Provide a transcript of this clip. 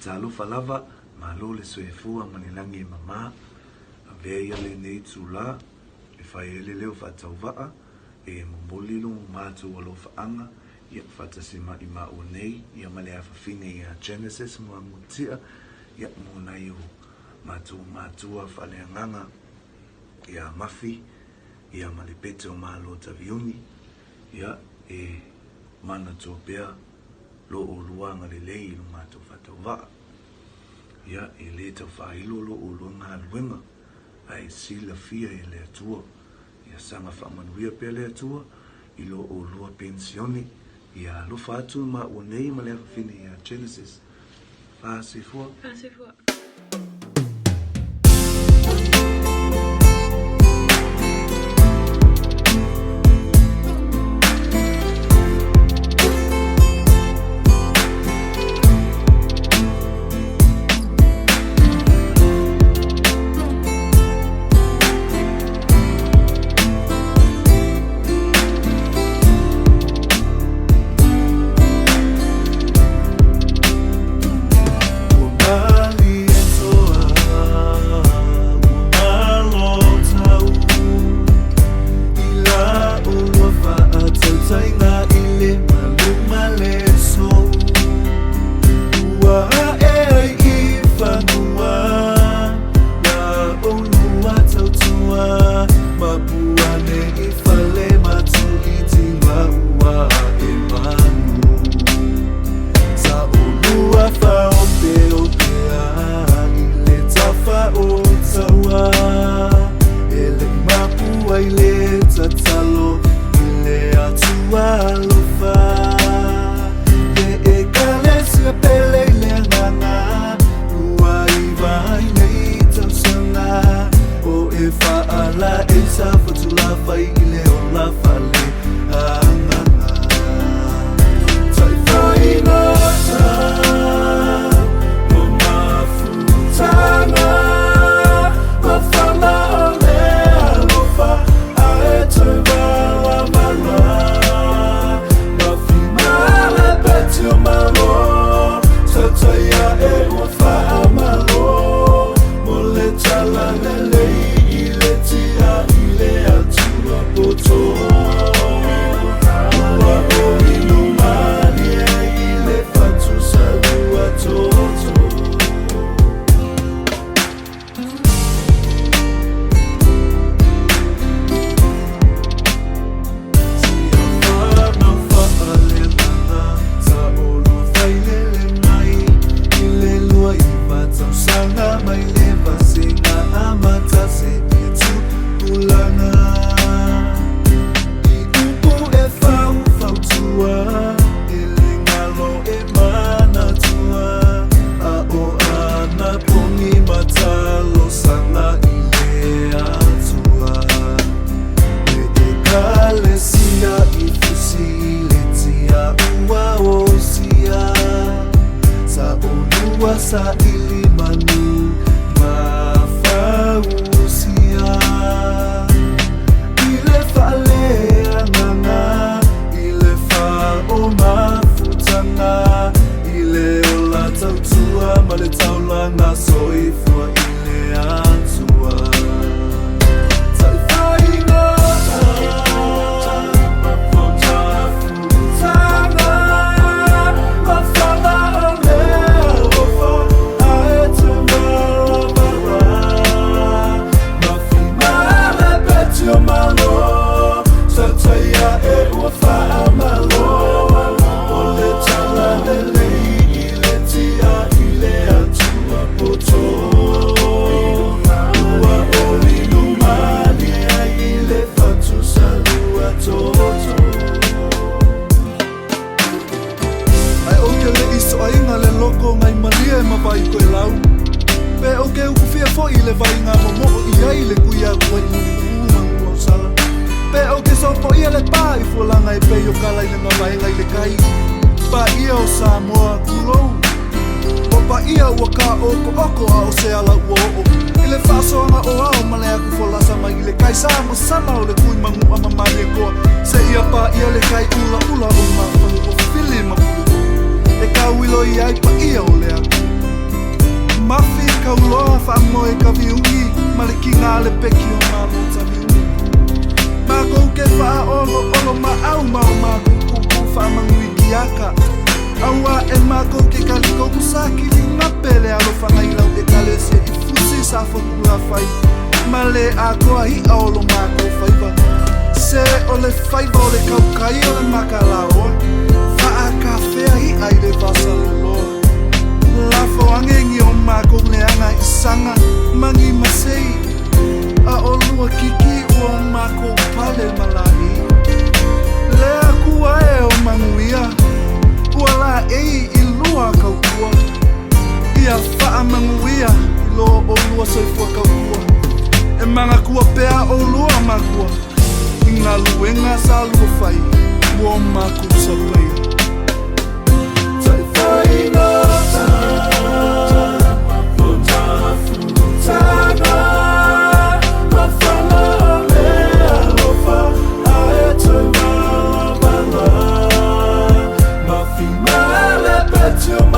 talo falava malo le soefua manilangi mama avea ia le nei tula e fai ele leo whatauvaa e mboli lo mātou alo whaanga ia whatasima i mao nei ia male a whawhine ia Genesis mua mutia ia muna iu mātua whaleanganga ia mafi ia male pete o malo taviuni ia e mana tō pēr lo o luanga le lei lo mātou whatauvaa ia e le tau whailo lo o luanga luenga ai sila fia e le atua ia sanga whamanuia pēr le atua i lo o lua pensioni ia lo whātua ma o nei ma le awhine ia Genesis Whāsefua sa ilimanu mafausia ile fale anganga ile fa o mafutanga ile ola tautua male taula na soifua ile atua vai ko lau pe o ke ku fia fo ile vai nga mo ia ile ku ia ko mo sala pe o ke so fo ile pa I fo la ngai pe yo kala ile nga vai ngai le kai pa ia o Samoa kulo o pa ia o ka o ko o se ala wo ile fa so nga o ao male ku fo la sama ile kai sama sama o le ku mangu ama male ko se ia pa ia le kai ula o ma fo fili ma e ka wilo ia pa ia o le ki ngā le peki o mā mōtami uni. Mākou ke wha olo ma au mau mākou kuku wha mangui ki aka. Aua e mākou ke kaliko kusaki li ngapele alo whangailau e kalesia I fusi sa whakura whai. Ma le a koa hi a olo mākou whaiva. Se o le whaiva o le kaukai o le makalaoa. Wha a ka whea hi ai le vasa loloa. Lafo angengi o mākou leanga I sanga mangi masei. A o lua kiki o mākou pale malai. Lea kua e o manguia. Ua la ei I lua kaukua. Ia wha manguia I lo o lua soifua kaukua. E manga kua pea o lua makua. I ngā luenga sa lua whai. Ua mākou sa pai. Tai whai no to